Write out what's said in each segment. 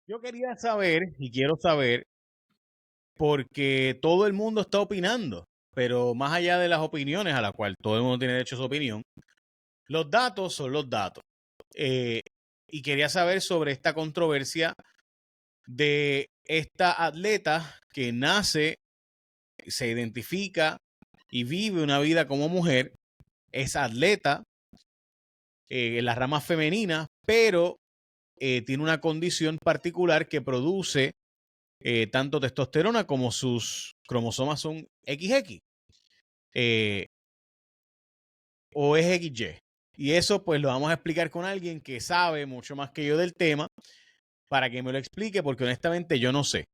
Yo quería saber y quiero saber porque todo el mundo está opinando, pero más allá de las opiniones a las cuales todo el mundo tiene derecho a su opinión, los datos son los datos. Eh, y quería saber sobre esta controversia de esta atleta que nace, se identifica y vive una vida como mujer, es atleta en la rama femenina, pero tiene una condición particular que produce tanto testosterona como sus cromosomas son XX eh, o es XY. Y eso pues lo vamos a explicar con alguien que sabe mucho más que yo del tema para que me lo explique porque honestamente yo no sé.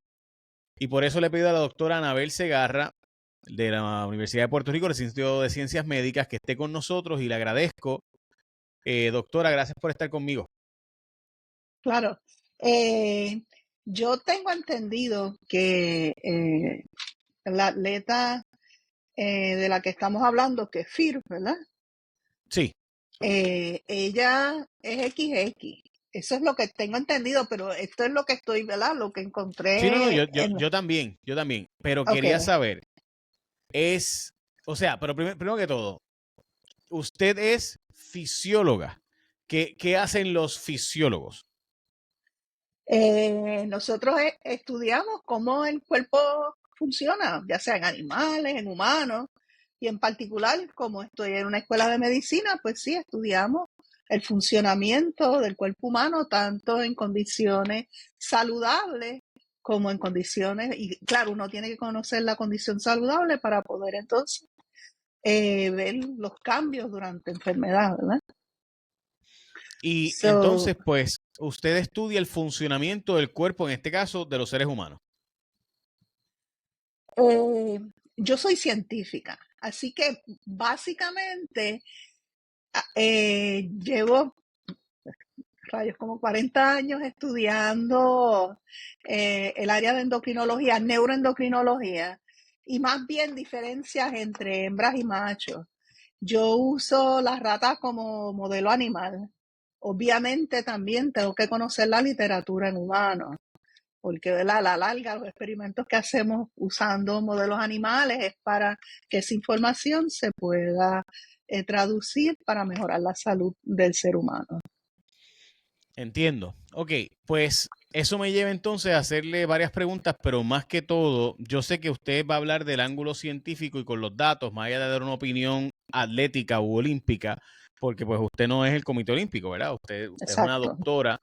Y por eso le pido a la doctora Anabel Segarra de la Universidad de Puerto Rico, del Instituto de Ciencias Médicas, que esté con nosotros y le agradezco. Doctora, gracias por estar conmigo. Claro. Yo tengo entendido que la atleta de la que estamos hablando, que es Fir, ¿verdad? Sí. Ella es XX. Eso es lo que tengo entendido, pero esto es lo que estoy, ¿verdad? Lo que Sí, no, encontré en... yo también, yo también. Pero Ok. quería saber, o sea, pero primero que todo, usted es fisióloga. ¿Qué hacen los fisiólogos? Nosotros estudiamos cómo el cuerpo funciona, ya sea en animales, en humanos, y en particular, como estoy en una escuela de medicina, pues sí, estudiamos el funcionamiento del cuerpo humano, tanto en condiciones saludables como en condiciones, y claro, uno tiene que conocer la condición saludable para poder entonces ver los cambios durante enfermedad, ¿verdad? Y So, entonces, pues, usted estudia el funcionamiento del cuerpo, en este caso, de los seres humanos. eh, yo soy científica, así que básicamente llevo rayos como 40 años estudiando el área de endocrinología, neuroendocrinología, y más bien diferencias entre hembras y machos. Yo uso las ratas como modelo animal. Obviamente también tengo que conocer la literatura en humanos, porque a la larga los experimentos que hacemos usando modelos animales es para que esa información se pueda traducir para mejorar la salud del ser humano. Entiendo. Ok, pues eso me lleva entonces a hacerle varias preguntas, pero más que todo, yo sé que usted va a hablar del ángulo científico y con los datos, más allá de dar una opinión atlética u olímpica, porque pues usted no es el Comité Olímpico, ¿verdad? Usted es una Exacto. doctora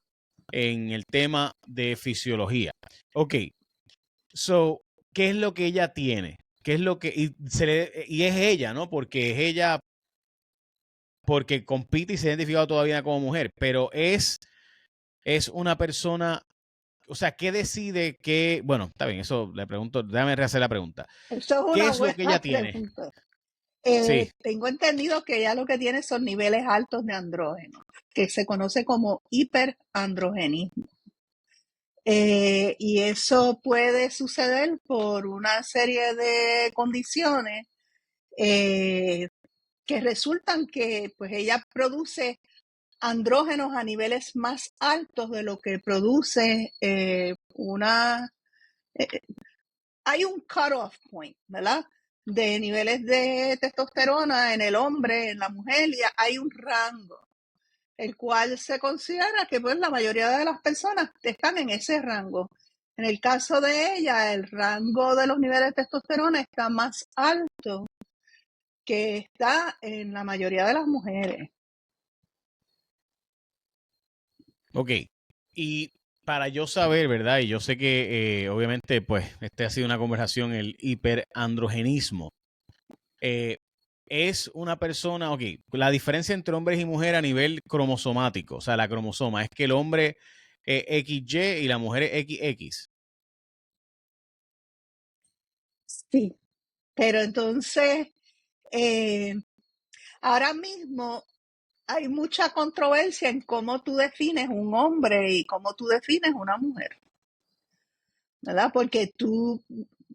en el tema de fisiología. Ok, so, ¿qué es lo que ella tiene? ¿Qué es lo que, y es ella, ¿no? Porque es ella, porque compite y se ha identificado todavía como mujer, pero es una persona, o sea, ¿qué decide que, bueno, está bien, eso le pregunto, déjame rehacer la pregunta. Eso es ¿Qué una es lo que ella buena tiene? pregunta. Sí, Tengo entendido que ella lo que tiene son niveles altos de andrógeno, que se conoce como hiperandrogenismo. Y eso puede suceder por una serie de condiciones eh, que resultan que pues ella produce andrógenos a niveles más altos de lo que produce una... hay un cut-off point, ¿verdad? De niveles de testosterona en el hombre, en la mujer, y hay un rango, el cual se considera que pues la mayoría de las personas están en ese rango. En el caso de ella, el rango de los niveles de testosterona está más alto que está en la mayoría de las mujeres. ok. Y para yo saber, ¿verdad? Y yo sé que obviamente, pues, este ha sido una conversación, el hiperandrogenismo. Eh, es una persona, ok, la diferencia entre hombres y mujeres a nivel cromosomático, o sea, la cromosoma, es que el hombre es XY y la mujer es XX. Sí, pero entonces, eh, ahora mismo hay mucha controversia en cómo tú defines un hombre y cómo tú defines una mujer, ¿verdad? Porque tú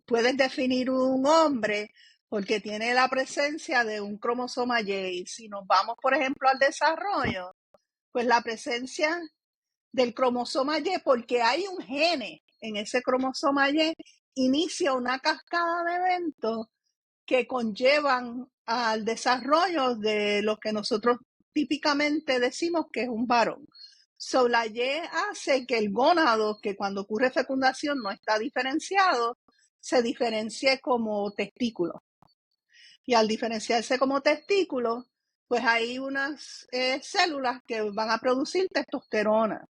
puedes definir un hombre porque tiene la presencia de un cromosoma Y. Si nos vamos, por ejemplo, al desarrollo, pues la presencia del cromosoma Y, porque hay un gene en ese cromosoma Y, inicia una cascada de eventos que conllevan al desarrollo de lo que nosotros típicamente decimos que es un varón. So, la Y hace que el gónado, que cuando ocurre fecundación no está diferenciado, se diferencie como testículo. Y al diferenciarse como testículo, pues hay unas células que van a producir testosterona.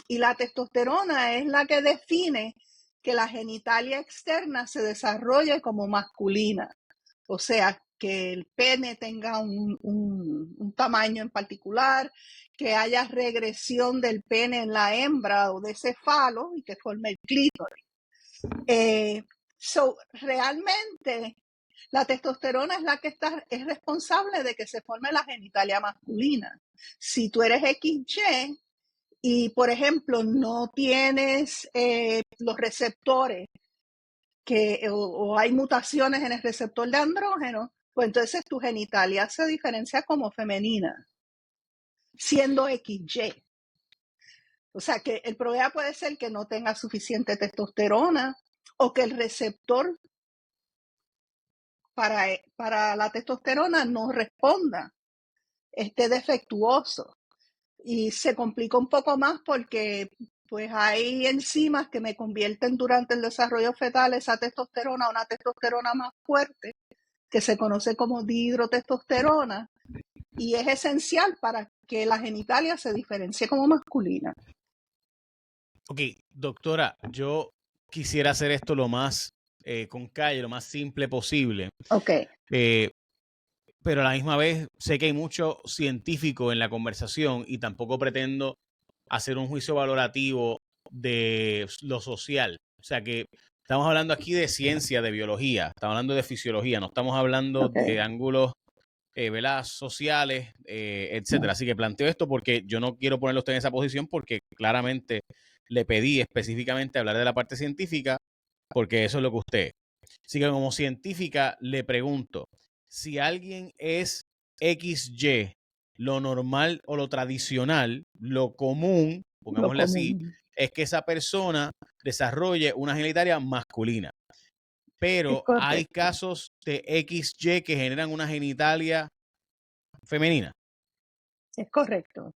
Y la testosterona es la que define que la genitalia externa se desarrolle como masculina. O sea, que el pene tenga un tamaño en particular, que haya regresión del pene en la hembra o de ese falo y que forme el clítoris. Realmente la testosterona es la que es responsable de que se forme la genitalia masculina. Si tú eres XY y, por ejemplo, no tienes los receptores o hay mutaciones en el receptor de andrógeno, pues entonces tu genitalia se diferencia como femenina, siendo XY. O sea que el problema puede ser que no tenga suficiente testosterona o que el receptor para la testosterona no responda, esté defectuoso. Y se complica un poco más porque pues hay enzimas que me convierten durante el desarrollo fetal esa testosterona a una testosterona más fuerte, que se conoce como dihidrotestosterona, y es esencial para que la genitalia se diferencie como masculina. Ok, doctora, yo quisiera hacer esto lo más con calle, lo más simple posible. Ok. Pero a la misma vez sé que hay mucho científico en la conversación y tampoco pretendo hacer un juicio valorativo de lo social. O sea que estamos hablando aquí de ciencia, de biología, estamos hablando de fisiología, no estamos hablando de ángulos ¿verdad? Sociales, etcétera. Así que planteo esto porque yo no quiero ponerlo usted en esa posición porque claramente le pedí específicamente hablar de la parte científica porque eso es lo que usted es. Así que como científica le pregunto, si alguien es XY, lo normal o lo tradicional, lo común, pongámosle así, es que esa persona desarrolle una genitalia masculina. Pero hay casos de XY que generan una genitalia femenina. Es correcto.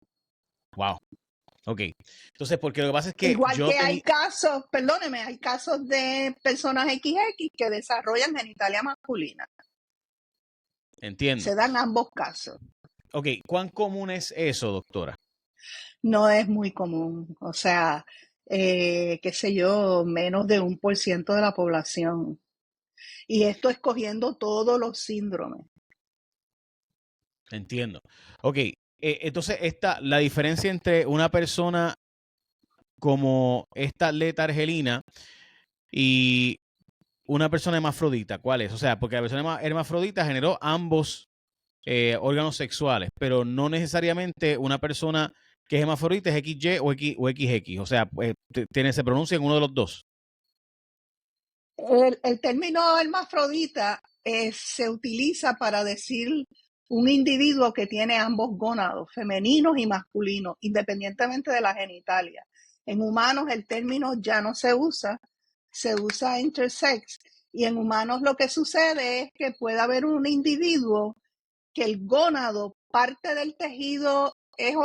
Wow. Ok. Entonces, porque lo que pasa es que igual que hay casos, perdóneme, hay casos de personas XX que desarrollan genitalia masculina. Entiendo. Se dan ambos casos. Ok, ¿cuán común es eso, doctora? No es muy común. O sea, qué sé yo, menos de 1% de la población. Y esto escogiendo todos los síndromes. Entiendo. Ok, entonces la diferencia entre una persona como esta atleta argelina y una persona hermafrodita, ¿cuál es? O sea, porque la persona hermafrodita generó ambos órganos sexuales, pero no necesariamente una persona que es hermafrodita es XY o XX. O sea, se pronuncia en uno de los dos. El término hermafrodita se utiliza para decir un individuo que tiene ambos gónados, femeninos y masculinos, independientemente de la genitalia. En humanos el término ya no se usa intersex. Y en humanos lo que sucede es que puede haber un individuo que el gónado, parte del tejido es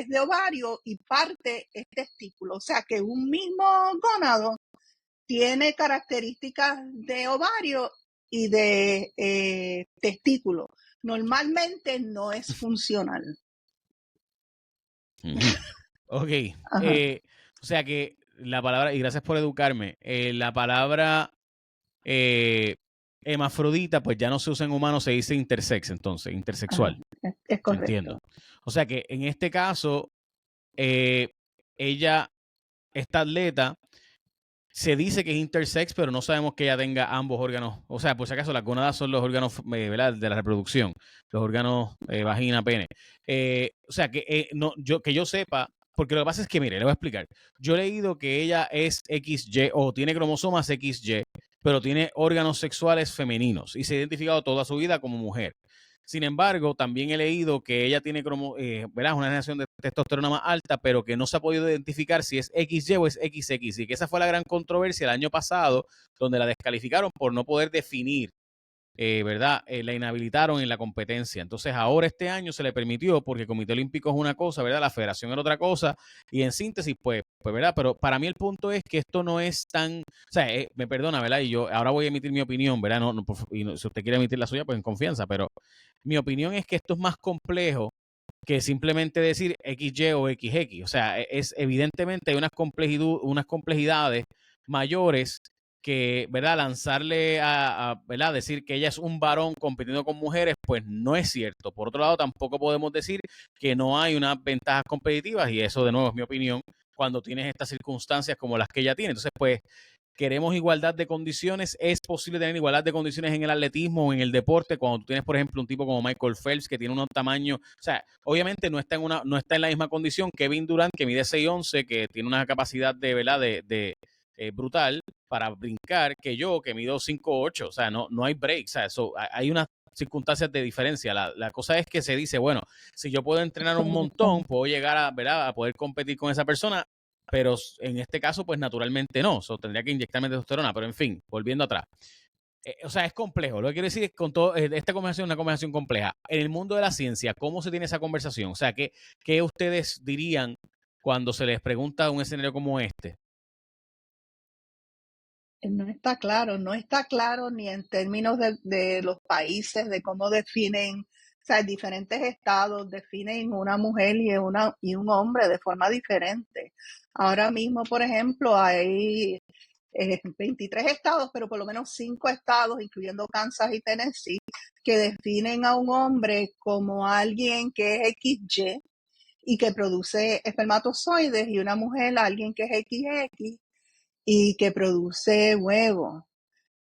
de ovario y parte es testículo. O sea que un mismo gónado tiene características de ovario y de testículo. Normalmente no es funcional. Ok. O sea que la palabra, y gracias por educarme, la palabra hermafrodita, pues ya no se usa en humanos, se dice intersex, entonces, intersexual. Es correcto. Entiendo. O sea que en este caso, esta atleta, se dice que es intersex, pero no sabemos que ella tenga ambos órganos. O sea, por si acaso, las gónadas son los órganos ¿verdad? De la reproducción, los órganos vagina, pene. O sea, que yo sepa, porque lo que pasa es que, mire, le voy a explicar. Yo he leído que ella es XY o tiene cromosomas XY, pero tiene órganos sexuales femeninos y se ha identificado toda su vida como mujer. Sin embargo, también he leído que ella tiene ¿verdad? Una generación de testosterona más alta, pero que no se ha podido identificar si es XY o es XX, y que esa fue la gran controversia el año pasado, donde la descalificaron por no poder definir, ¿verdad? La inhabilitaron en la competencia. Entonces, ahora este año se le permitió, porque el Comité Olímpico es una cosa, ¿verdad? La Federación era otra cosa, y en síntesis, pues, ¿verdad? Pero para mí el punto es que esto no es tan, o sea, me perdona, ¿verdad? Y yo ahora voy a emitir mi opinión, ¿verdad? Si usted quiere emitir la suya, pues en confianza, pero mi opinión es que esto es más complejo que simplemente decir XY o XX. O sea, es evidentemente hay unas complejidades mayores que, ¿verdad? Lanzarle ¿verdad? Decir que ella es un varón compitiendo con mujeres, pues no es cierto. Por otro lado, tampoco podemos decir que no hay unas ventajas competitivas, y eso de nuevo es mi opinión, cuando tienes estas circunstancias como las que ella tiene. Entonces, pues, queremos igualdad de condiciones. Es posible tener igualdad de condiciones en el atletismo o en el deporte cuando tú tienes, por ejemplo, un tipo como Michael Phelps que tiene unos tamaños, o sea, obviamente no está en la misma condición que Kevin Durant, que mide 6'11", que tiene una capacidad de, ¿verdad? Brutal para brincar, que yo, que mido 5'8". O sea, no hay break. O sea, hay unas circunstancias de diferencia. La cosa es que se dice, bueno, si yo puedo entrenar un montón, puedo llegar a, ¿verdad? A poder competir con esa persona, pero en este caso, pues naturalmente no. Tendría que inyectarme testosterona, pero en fin, volviendo atrás. O sea, es complejo. Lo que quiero decir es que con todo, esta conversación es una conversación compleja. En el mundo de la ciencia, ¿cómo se tiene esa conversación? O sea, ¿qué ustedes dirían cuando se les pregunta un escenario como este? No está claro ni en términos de los países, de cómo definen, o sea, diferentes estados definen una mujer y un hombre de forma diferente. Ahora mismo, por ejemplo, hay 23 estados, pero por lo menos 5 estados, incluyendo Kansas y Tennessee, que definen a un hombre como alguien que es XY y que produce espermatozoides, y una mujer alguien que es XX y que produce huevos.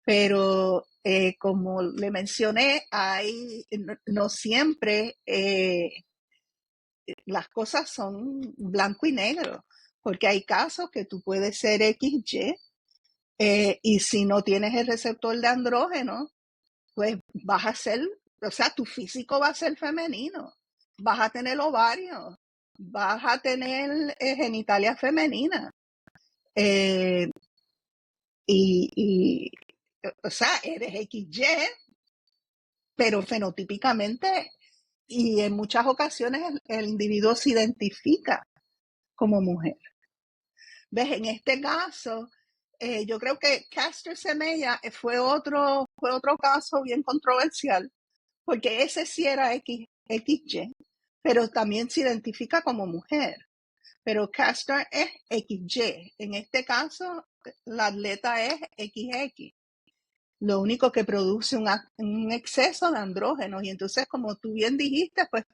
Pero como le mencioné, no siempre las cosas son blanco y negro, porque hay casos que tú puedes ser XY y si no tienes el receptor de andrógeno, pues vas a ser, o sea, tu físico va a ser femenino, vas a tener ovarios, vas a tener genitalia femenina. Y, o sea, eres XY, pero fenotípicamente y en muchas ocasiones el individuo se identifica como mujer. ¿Ves? En este caso, yo creo que Caster Semenya fue otro caso bien controversial, porque ese sí era XY, pero también se identifica como mujer. Pero Caster es XY. En este caso, la atleta es XX. Lo único que produce un exceso de andrógenos. Y entonces, como tú bien dijiste, pues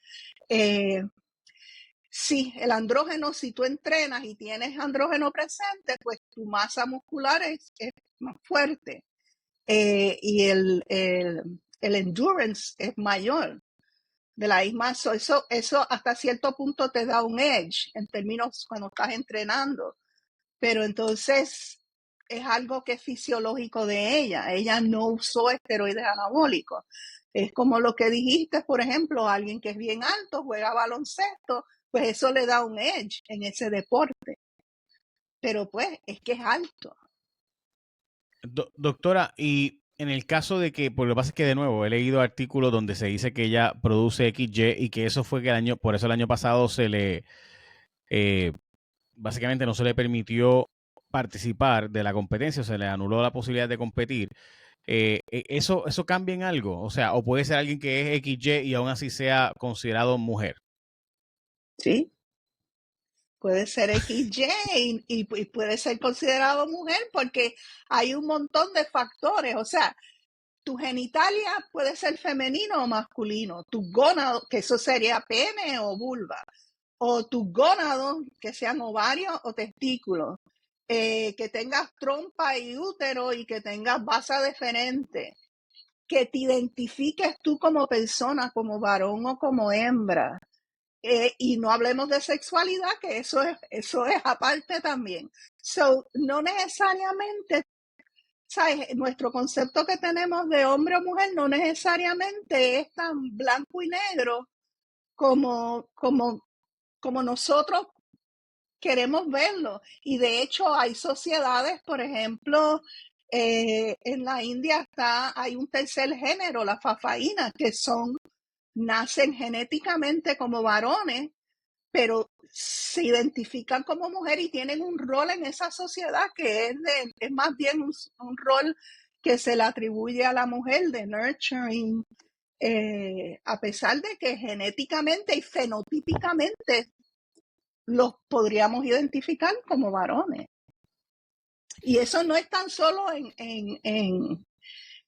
sí, el andrógeno, si tú entrenas y tienes andrógeno presente, pues tu masa muscular es más fuerte y el endurance es mayor. De la misma, eso hasta cierto punto te da un edge en términos cuando estás entrenando, pero entonces es algo que es fisiológico de ella. Ella no usó esteroides anabólicos. Es como lo que dijiste, por ejemplo, alguien que es bien alto, juega baloncesto, pues eso le da un edge en ese deporte. Pero pues es que es alto. Doctora, y en el caso de que, por lo que pasa es que de nuevo he leído artículos donde se dice que ella produce XY y que eso fue que por eso el año pasado básicamente no se le permitió participar de la competencia, o se le anuló la posibilidad de competir. ¿Eso cambia en algo? O sea, o puede ser alguien que es XY y aún así sea considerado mujer. Sí, puede ser XY y puede ser considerado mujer porque hay un montón de factores. O sea, tu genitalia puede ser femenino o masculino, tu gónado, que eso sería pene o vulva, o tus gónados, que sean ovarios o testículos, que tengas trompa y útero y que tengas base deferente, que te identifiques tú como persona, como varón o como hembra. Y no hablemos de sexualidad, que eso es aparte también. So, no necesariamente ¿sabes? Nuestro concepto que tenemos de hombre o mujer no necesariamente es tan blanco y negro como nosotros queremos verlo. Y de hecho hay sociedades, por ejemplo, en la India hay un tercer género, la fafaína, que nacen genéticamente como varones, pero se identifican como mujer y tienen un rol en esa sociedad que es más bien un rol que se le atribuye a la mujer de nurturing, a pesar de que genéticamente y fenotípicamente los podríamos identificar como varones. Y eso no es tan solo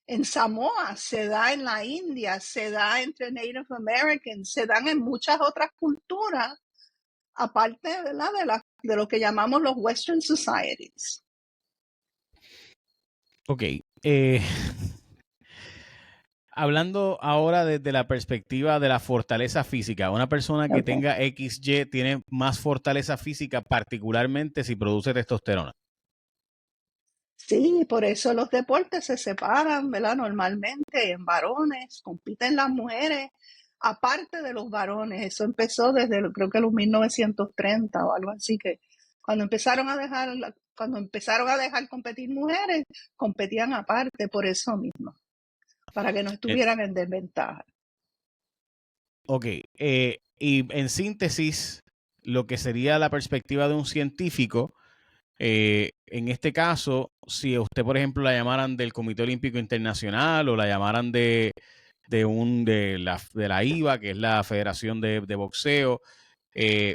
en Samoa, se da en la India, se da entre Native Americans, se dan en muchas otras culturas, aparte, ¿verdad?, de lo que llamamos los Western Societies. Ok. Hablando ahora desde la perspectiva de la fortaleza física, una persona que tenga XY tiene más fortaleza física, particularmente si produce testosterona. Sí, por eso los deportes se separan, ¿verdad? Normalmente en varones, compiten las mujeres, aparte de los varones. Eso empezó desde, creo que los 1930 o algo así, que cuando empezaron a dejar competir mujeres, competían aparte por eso mismo, para que no estuvieran en desventaja. Ok, y en síntesis, lo que sería la perspectiva de un científico, en este caso, si a usted, por ejemplo, la llamaran del Comité Olímpico Internacional o la llamaran de la IVA, que es la Federación de Boxeo, ¿usted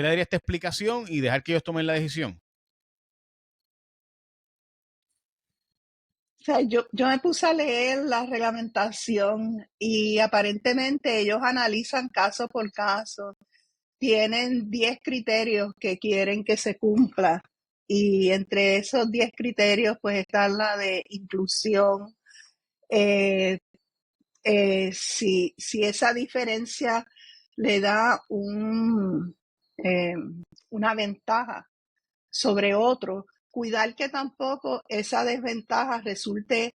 le daría esta explicación y dejar que ellos tomen la decisión? O sea, yo me puse a leer la reglamentación y aparentemente ellos analizan caso por caso. Tienen 10 criterios que quieren que se cumpla y entre esos 10 criterios pues está la de inclusión. Si esa diferencia le da una ventaja sobre otro, cuidar que tampoco esa desventaja resulte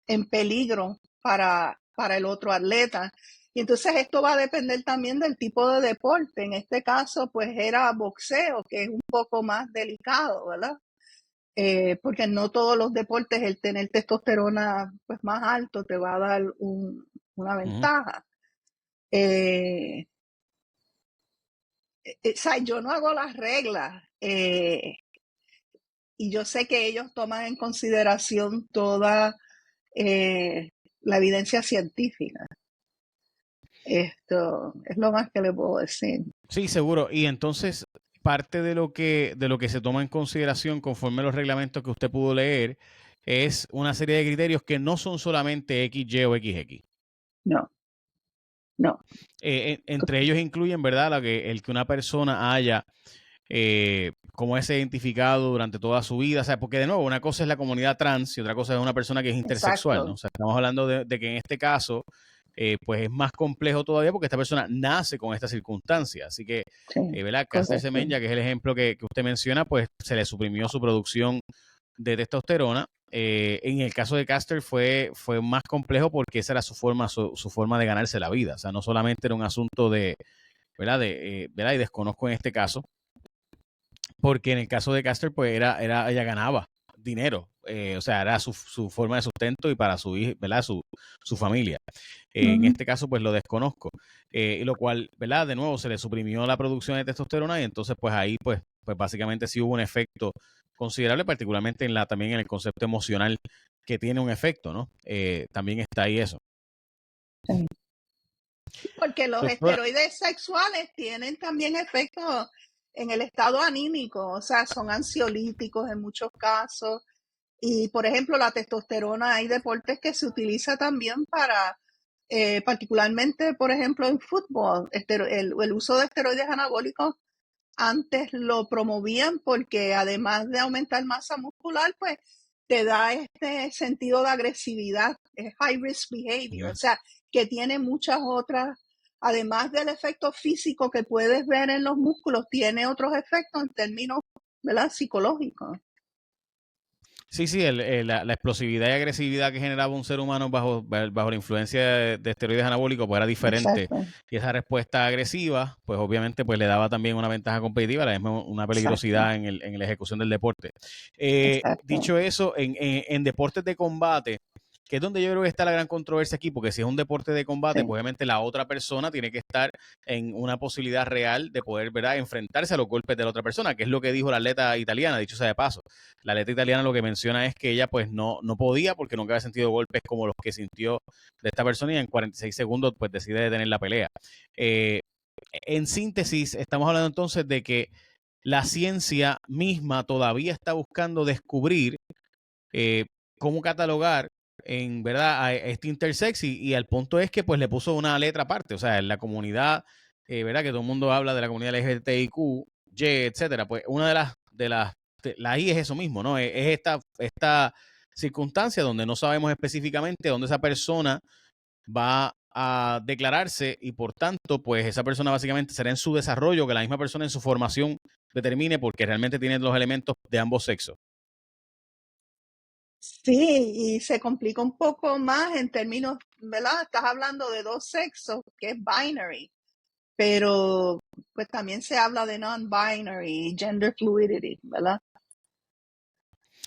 en peligro para el otro atleta. Y entonces esto va a depender también del tipo de deporte. En este caso, pues era boxeo, que es un poco más delicado, ¿verdad? Porque no todos los deportes el tener testosterona pues más alto te va a dar una ventaja. O sea, yo no hago las reglas y yo sé que ellos toman en consideración toda la evidencia científica. Esto es lo más que le puedo decir. Sí, seguro. Y entonces, parte de lo que se toma en consideración conforme a los reglamentos que usted pudo leer es una serie de criterios que no son solamente XY o XX. No, no. Entre ellos incluyen, ¿verdad?, el que una persona haya cómo es identificado durante toda su vida. O sea, porque de nuevo, una cosa es la comunidad trans y otra cosa es una persona que es intersexual, ¿no? O sea, estamos hablando de que en este caso, pues es más complejo todavía porque esta persona nace con esta circunstancia. Así que, Sí, ¿verdad? Caster Semenya, que es el ejemplo que usted menciona, pues se le suprimió su producción de testosterona. En el caso de Caster fue más complejo porque esa era su forma de ganarse la vida. O sea, no solamente era un asunto de, ¿verdad? ¿verdad? Y desconozco en este caso, porque en el caso de Caster, pues ella ganaba dinero, o sea, era su forma de sustento y para su hija, ¿verdad? Su familia. En este caso, pues lo desconozco, y lo cual, ¿verdad? De nuevo, se le suprimió la producción de testosterona y entonces, pues ahí, pues básicamente sí hubo un efecto considerable, particularmente también en el concepto emocional que tiene un efecto, ¿no? También está ahí eso. Sí. Porque los Doctora, esteroides sexuales tienen también efectos en el estado anímico, o sea, son ansiolíticos en muchos casos. Y, por ejemplo, la testosterona, hay deportes que se utiliza también para, particularmente, por ejemplo, en fútbol, el uso de esteroides anabólicos antes lo promovían porque además de aumentar masa muscular, pues te da este sentido de agresividad, es high risk behavior, o sea, que tiene muchas otras, además del efecto físico que puedes ver en los músculos, tiene otros efectos en términos, ¿verdad?, psicológicos. Sí, sí, la explosividad y agresividad que generaba un ser humano bajo la influencia de esteroides anabólicos pues era diferente. Exacto, Y esa respuesta agresiva, pues obviamente pues le daba también una ventaja competitiva, la misma una exacto, peligrosidad en la ejecución del deporte. exacto. Dicho eso, en deportes de combate, que es donde yo creo que está la gran controversia aquí, porque si es un deporte de combate, Sí, pues obviamente la otra persona tiene que estar en una posibilidad real de poder, ¿verdad?, enfrentarse a los golpes de la otra persona, que es lo que dijo la atleta italiana, dicho sea de paso. La atleta italiana lo que menciona es que ella pues no podía porque nunca había sentido golpes como los que sintió de esta persona y en 46 segundos pues decide detener la pelea. Eh, en síntesis, estamos hablando entonces de que la ciencia misma todavía está buscando descubrir eh, cómo catalogar en verdad a este intersex y al punto es que pues le puso una letra aparte, o sea, en la comunidad, verdad que todo el mundo habla de la comunidad LGBTIQ, Y, etcétera, pues una la I es eso mismo, ¿no? Es esta circunstancia donde no sabemos específicamente dónde esa persona va a declararse y por tanto, pues esa persona básicamente será en su desarrollo que la misma persona en su formación determine porque realmente tiene los elementos de ambos sexos. sí, y se complica un poco más en términos, ¿verdad? Estás hablando de dos sexos, que es binary, pero pues también se habla de non-binary, gender fluidity, ¿verdad?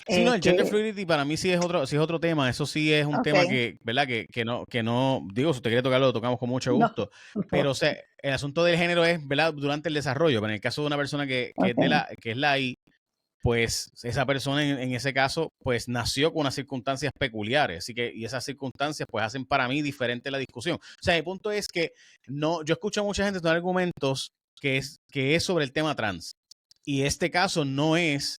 Sí, no, el gender Que, fluidity para mí sí es otro tema. Eso sí es un ok, tema que, ¿verdad? Que no, digo, si usted quiere tocarlo, lo tocamos con mucho no, gusto. Pero, no, o sea, el asunto del género es, ¿verdad? Durante el desarrollo. Pero en el caso de una persona ok, que es la I, pues esa persona en ese caso, pues nació con unas circunstancias peculiares. Así que, y esas circunstancias, pues hacen para mí diferente la discusión. O sea, mi punto es que no, yo escucho a mucha gente tener argumentos que es sobre el tema trans. Y este caso no es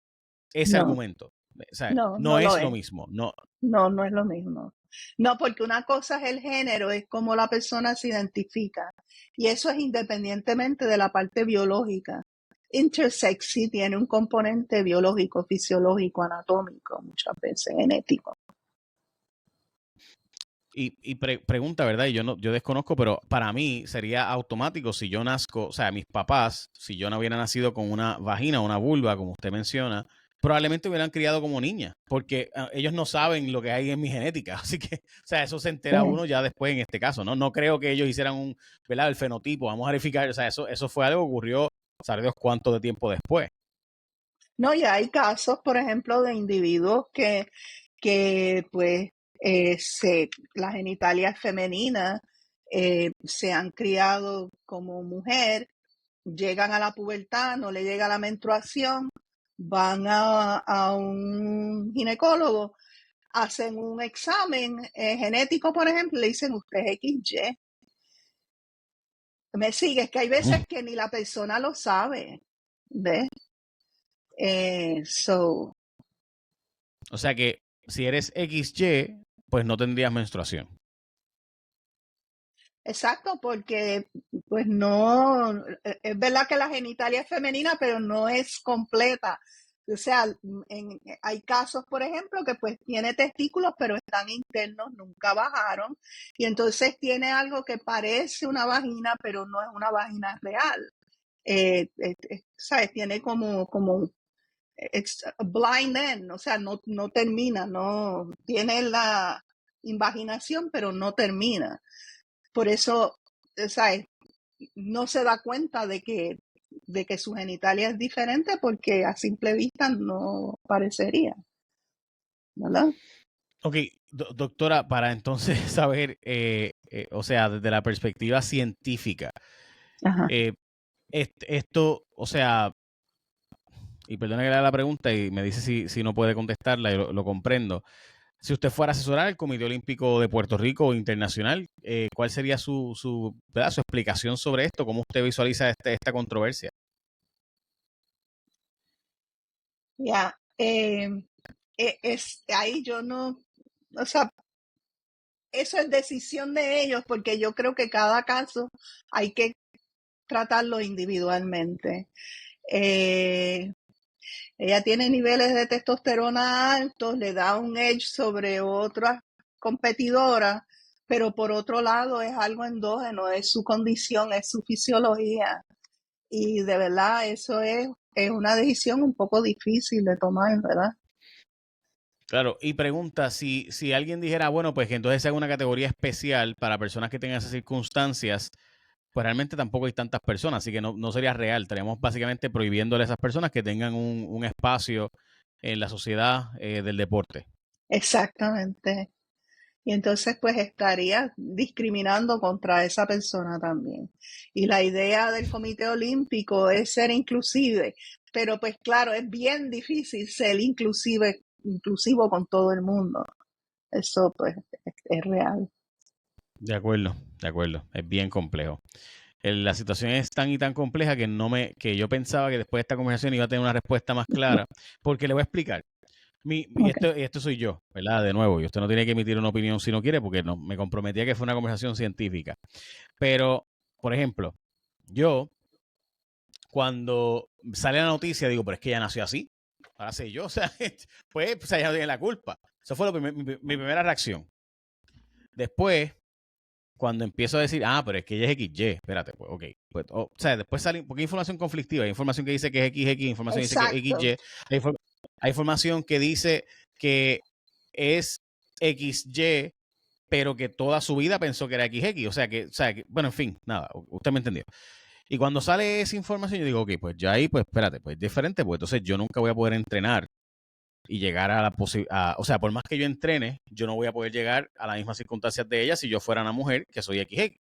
ese no, argumento. O sea, no, no no lo es lo es. mismo. No, No, no es lo mismo. No, porque una cosa es el género, es cómo la persona se identifica. Y eso es independientemente de la parte biológica. Intersex sí tiene un componente biológico, fisiológico, anatómico, muchas veces genético. pregunta, ¿verdad? Y yo no, yo desconozco, pero para mí sería automático si yo nazco, o sea, mis papás, si yo no hubiera nacido con una vagina, una vulva, como usted menciona, probablemente hubieran criado como niña, porque ellos no saben lo que hay en mi genética. Así que, o sea, eso se entera Sí. uno ya después en este caso, ¿no? No creo que ellos hicieran ¿verdad? El fenotipo, vamos a verificar, o sea, eso fue algo que ocurrió, sabe Dios cuánto de tiempo después. No, y hay casos, por ejemplo, de individuos que pues, la genitalia es femenina, se han criado como mujer, llegan a la pubertad, no le llega la menstruación, van a un ginecólogo, hacen un examen genético, por ejemplo, le dicen usted es XY. Me sigue, es que hay veces que ni la persona lo sabe, ¿ves? So, O sea que si eres XY, pues no tendrías menstruación. exacto, porque pues no, es verdad que la genitalia es femenina, pero no es completa. O sea, hay casos, por ejemplo, que pues tiene testículos, pero están internos, nunca bajaron, y entonces tiene algo que parece una vagina, pero no es una vagina real. ¿Sabes? Tiene como it's a blind end, o sea, no termina, no tiene la invaginación, pero no termina. Por eso, ¿sabes? No se da cuenta de que su genitalia es diferente porque a simple vista no parecería, ¿verdad? Ok, doctora, para entonces saber, o sea, desde la perspectiva científica, Ajá. eh, esto, o sea, y perdona que le haga la pregunta y me dice si no puede contestarla y lo comprendo. Si usted fuera a asesorar al Comité Olímpico de Puerto Rico o internacional, ¿cuál sería ¿verdad? Su explicación sobre esto? ¿Cómo usted visualiza esta controversia? Ya, ahí yo no, o sea, eso es decisión de ellos porque yo creo que cada caso hay que tratarlo individualmente. Eh, Ella tiene niveles de testosterona altos, le da un edge sobre otras competidoras, pero por otro lado es algo endógeno, es su condición, es su fisiología. Y de verdad eso es una decisión un poco difícil de tomar, ¿verdad? Claro, y pregunta si alguien dijera, bueno, pues que entonces se haga una categoría especial para personas que tengan esas circunstancias, pues realmente tampoco hay tantas personas, así que no sería real. Estaríamos básicamente prohibiéndole a esas personas que tengan un espacio en la sociedad del deporte. Exactamente. Y entonces pues estaría discriminando contra esa persona también. Y la idea del Comité Olímpico es ser inclusive, pero pues claro, es bien difícil ser inclusivo con todo el mundo. Eso pues es real. De acuerdo, de acuerdo. Es bien complejo. La situación es tan y tan compleja que yo pensaba que después de esta conversación iba a tener una respuesta más clara, porque le voy a explicar. Okay. Esto soy yo, ¿verdad? De nuevo, y usted no tiene que emitir una opinión si no quiere, porque no, me comprometía que fue una conversación científica. Pero, por ejemplo, yo, cuando sale la noticia, digo, pero es que ella nació así. Ahora sé yo, o sea, pues ella no tiene la culpa. Eso fue mi primera reacción. Después, cuando empiezo a decir, pero es que ella es XY, espérate, pues, ok. Pues, o sea, después sale, porque hay información conflictiva, hay información que dice que es XX, información que dice que es Exacto. XY, hay información que dice que es XY, pero que toda su vida pensó que era XX, o sea, bueno, en fin, nada, usted me entendió. Y cuando sale esa información, yo digo, ok, pues ya ahí, pues espérate, pues es diferente, pues entonces yo nunca voy a poder entrenar y llegar a la posibilidad, o sea, por más que yo entrene, yo no voy a poder llegar a las mismas circunstancias de ella si yo fuera una mujer que soy XX.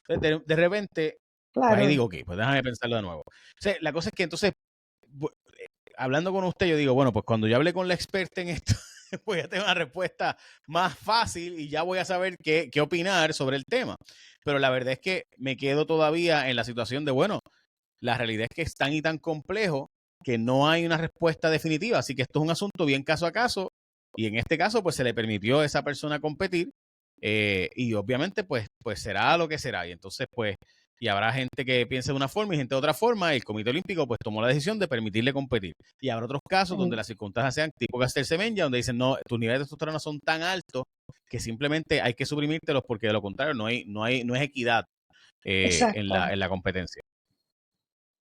Entonces, de repente, pues ahí Claro. digo, ok, pues déjame pensarlo de nuevo. O sea, la cosa es que entonces, hablando con usted, yo digo, bueno, pues cuando yo hable con la experta en esto, voy a tener una respuesta más fácil y ya voy a saber qué opinar sobre el tema. Pero la verdad es que me quedo todavía en la situación de, bueno, la realidad es que es tan y tan complejo que no hay una respuesta definitiva. Así que esto es un asunto bien caso a caso. Y en este caso, pues se le permitió a esa persona competir. Y obviamente, pues será lo que será. Y entonces, pues, y habrá gente que piense de una forma y gente de otra forma. Y el Comité Olímpico, pues, tomó la decisión de permitirle competir. Y habrá otros casos donde las circunstancias sean tipo Castel Semenya, donde dicen, no, tus niveles de testosterona son tan altos que simplemente hay que suprimírtelos porque de lo contrario no es equidad Exacto. en la competencia.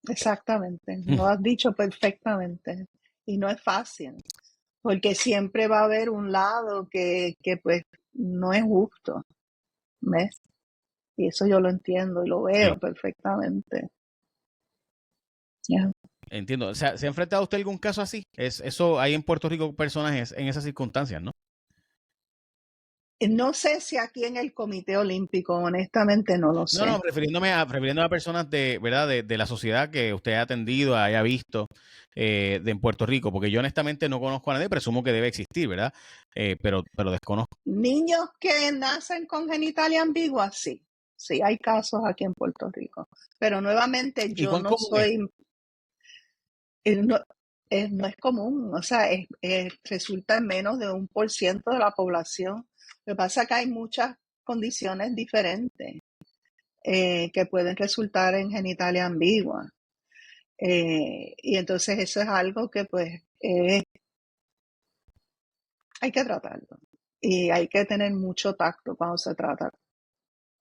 Exactamente. Lo has dicho perfectamente. Y no es fácil, porque siempre va a haber un lado que pues no es justo. ¿Ves? Y eso yo lo entiendo y lo Sí. veo perfectamente. Yeah. Entiendo. O sea, ¿se ha enfrentado usted a algún caso así? Eso hay en Puerto Rico personas en esas circunstancias, ¿no? No sé si aquí en el Comité Olímpico, honestamente no lo No, sé. refiriéndome a personas de, ¿verdad? De la sociedad que usted ha atendido, haya visto en Puerto Rico, porque yo honestamente no conozco a nadie, presumo que debe existir, ¿verdad? Pero desconozco. Niños que nacen con genitalia ambigua, sí. Sí, hay casos aquí en Puerto Rico. Pero nuevamente ¿Y yo cuán no común es? soy, no, no es común, o sea, resulta en menos de 1% de la población. Lo que pasa es que hay muchas condiciones diferentes que pueden resultar en genitalia ambigua. Y entonces eso es algo que pues hay que tratarlo. Y hay que tener mucho tacto cuando se trata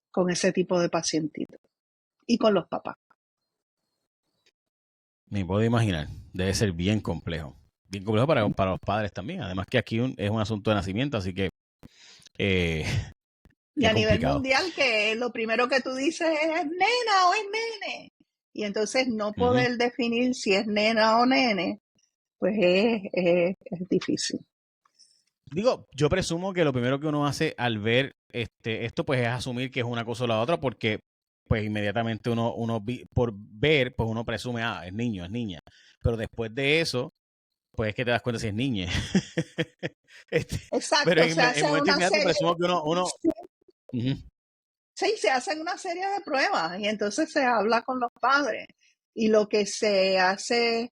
con ese tipo de pacientitos y con los papás. Me puedo imaginar. Debe ser bien complejo. Bien complejo para los padres también. Además que aquí es un asunto de nacimiento, así que eh, Y es a nivel complicado. mundial, que lo primero que tú dices es nena o es nene. Y entonces no Ujú. poder definir si es nena o nene, pues es difícil. Digo, yo presumo que lo primero que uno hace al ver esto, pues es asumir que es una cosa o la otra, porque pues inmediatamente por ver, pues uno presume, es niño, es niña. Pero después de eso, pues es que te das cuenta si es niña. Pero Exacto, se en hace momento una inmediato serie, presumo que ujú. sí, se hacen una serie de pruebas y entonces se habla con los padres. Y lo que se hace,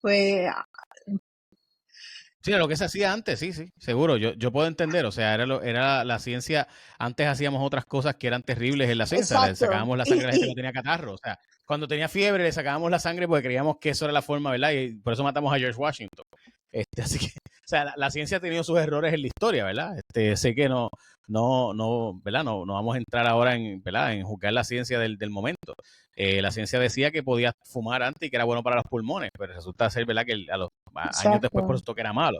pues, Sí, lo que se hacía antes, sí, sí, seguro, yo puedo entender, o sea, era la ciencia, antes hacíamos otras cosas que eran terribles en la ciencia, le exacto. sacábamos la sangre a la gente que tenía catarro, o sea, cuando tenía fiebre le sacábamos la sangre porque creíamos que eso era la forma, ¿verdad? Y por eso matamos a George Washington. Así que, o sea, la ciencia ha tenido sus errores en la historia, ¿verdad? Sé que ¿verdad? No vamos a entrar ahora ¿verdad? En juzgar la ciencia del momento. La ciencia decía que podías fumar antes y que era bueno para los pulmones, pero resulta ser, ¿verdad? Que a los años después por exacto. eso que era malo.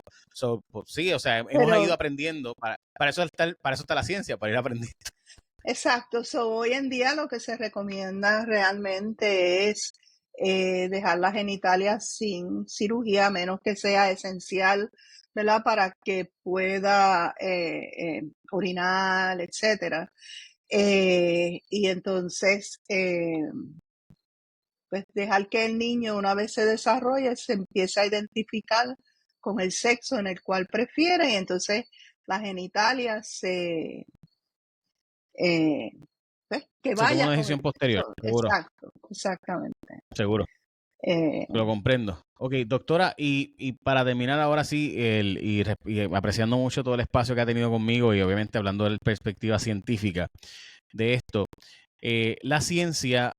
Pues, sí, o sea, hemos ido Pero aprendiendo, para eso está la ciencia, para ir aprendiendo. exacto, hoy en día lo que se recomienda realmente es dejar las genitalias sin cirugía, a menos que sea esencial, ¿verdad? Para que pueda orinar, etcétera. Y entonces, pues dejar que el niño, una vez se desarrolle, se empiece a identificar con el sexo en el cual prefiere, y entonces las genitalias pues, que Se toma vaya una con el decisión posterior, sexo. seguro, Exacto, exactamente. seguro. Eh, Lo comprendo. Ok, doctora, y para terminar ahora sí, y apreciando mucho todo el espacio que ha tenido conmigo y obviamente hablando de la perspectiva científica de esto, la ciencia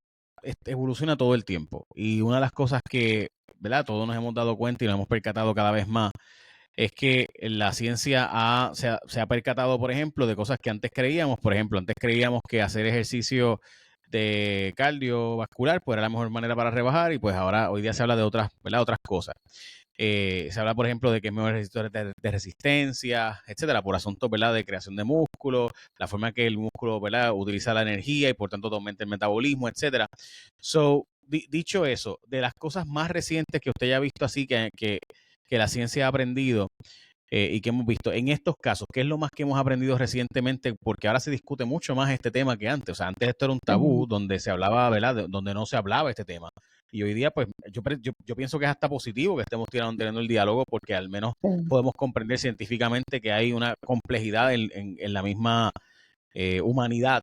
evoluciona todo el tiempo y una de las cosas que, ¿verdad? Todos nos hemos dado cuenta y nos hemos percatado cada vez más es que la ciencia se ha percatado, por ejemplo, de cosas que antes creíamos. Por ejemplo, antes creíamos que hacer ejercicio de cardiovascular pues era la mejor manera para rebajar y pues ahora hoy día se habla de otras, ¿verdad? Otras cosas. Se habla, por ejemplo, de que es mejor ejercicio de resistencia, etcétera, por asuntos, ¿verdad? De creación de músculo, la forma que el músculo, ¿verdad? Utiliza la energía y por tanto aumenta el metabolismo, etcétera. Dicho eso, de las cosas más recientes que usted ya ha visto así que la ciencia ha aprendido y que hemos visto en estos casos, ¿qué es lo más que hemos aprendido recientemente? Porque ahora se discute mucho más este tema que antes. O sea, antes esto era un tabú donde se hablaba, ¿verdad? Donde no se hablaba este tema. Y hoy día, pues, yo pienso que es hasta positivo que estemos teniendo el diálogo porque al menos podemos comprender científicamente que hay una complejidad en la misma humanidad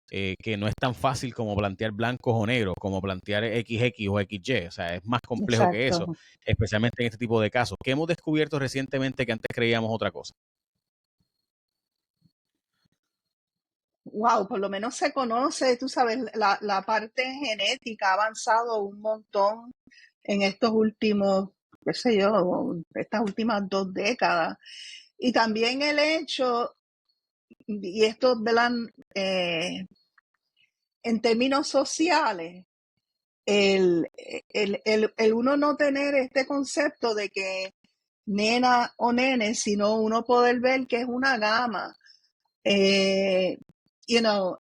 que no es tan fácil como plantear blancos o negros, como plantear XX o XY. O sea, es más complejo que eso, exacto. especialmente en este tipo de casos. ¿Qué hemos descubierto recientemente que antes creíamos otra cosa? Wow, por lo menos se conoce, tú sabes, la parte genética ha avanzado un montón en estos últimos, qué sé yo, estas últimas 2 décadas. Y también el hecho, y esto, ¿verdad? En términos sociales, el uno no tener este concepto de que nena o nene, sino uno poder ver que es una gama. Eh, you know,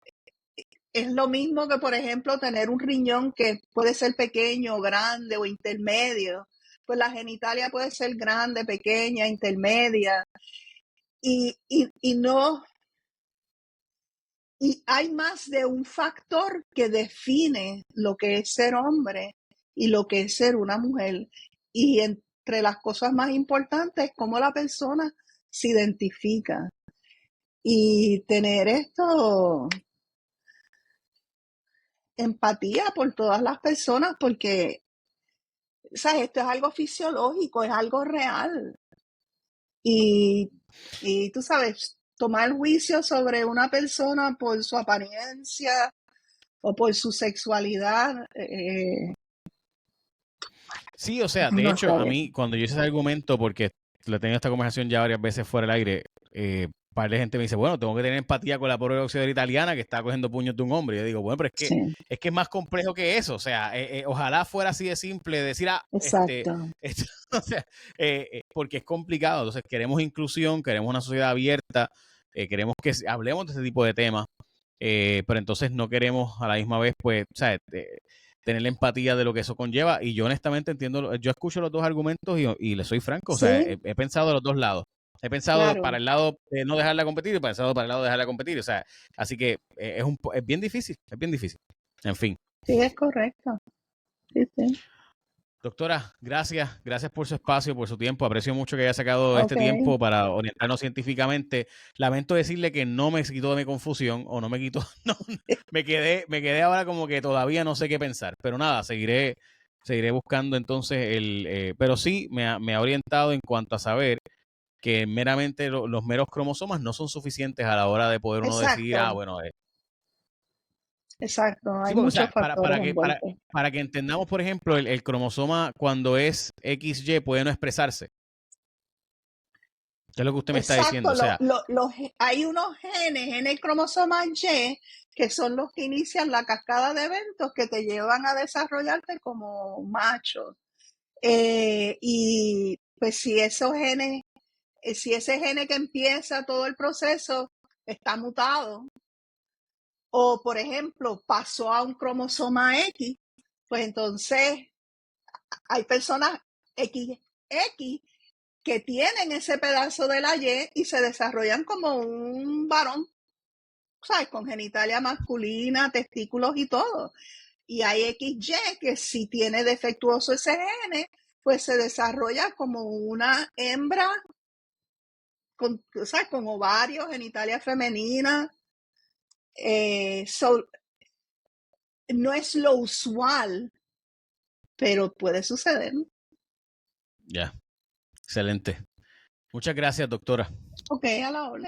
es lo mismo que, por ejemplo, tener un riñón que puede ser pequeño, grande o intermedio. Pues la genitalia puede ser grande, pequeña, intermedia. Y no, y hay más de un factor que define lo que es ser hombre y lo que es ser una mujer. Y entre las cosas más importantes, cómo la persona se identifica. Y tener esto, empatía por todas las personas, porque, ¿sabes? Esto es algo fisiológico, es algo real. Y, y tú sabes, tomar juicio sobre una persona por su apariencia o por su sexualidad, Sí, o sea, de no hecho, a sé. mí, cuando yo hice ese argumento, porque lo he tenido esta conversación ya varias veces fuera del aire, par de gente me dice, bueno, tengo que tener empatía con la pobre auxiliar italiana que está cogiendo puños de un hombre. Y yo digo, bueno, pero Sí, es que es más complejo que eso. O sea, ojalá fuera así de simple decir, exacto. o sea, porque es complicado. Entonces, queremos inclusión, queremos una sociedad abierta, queremos que hablemos de este tipo de temas, pero entonces no queremos a la misma vez, pues, o sea, tener la empatía de lo que eso conlleva. Y yo honestamente entiendo, yo escucho los dos argumentos y le soy franco, o sea, Sí, he pensado de los dos lados. He pensado para claro. el lado de no dejarla competir y pensado para el lado de dejarla competir. O sea, así que es bien difícil, es bien difícil. En fin. Sí, es correcto. Sí, sí. Doctora, gracias por su espacio, por su tiempo. Aprecio mucho que haya sacado Ok. este tiempo para orientarnos científicamente. Lamento decirle que no me quitó de mi confusión o no me quitó, no, me quedé ahora como que todavía no sé qué pensar. Pero nada, seguiré buscando entonces pero sí me ha orientado en cuanto a saber que meramente los meros cromosomas no son suficientes a la hora de poder uno decidir, Exacto, bueno, exacto. sí, Hay porque, o muchos sea, factores envueltos. para que entendamos, por ejemplo, el cromosoma cuando es XY puede no expresarse. ¿Qué es lo que usted me está diciendo? Exacto, O sea, hay unos genes en el cromosoma Y que son los que inician la cascada de eventos que te llevan a desarrollarte como macho. Y pues si esos genes, si ese gene que empieza todo el proceso está mutado, o por ejemplo pasó a un cromosoma X, pues entonces hay personas XX que tienen ese pedazo de la Y y se desarrollan como un varón, ¿sabes? Con genitalia masculina, testículos y todo. Y hay XY que si tiene defectuoso ese gene, pues se desarrolla como una hembra con, ¿sabes? Con ovarios, genitalia femenina. No es lo usual, pero puede suceder. Ya, excelente. Muchas gracias, doctora. Ok, a la orden.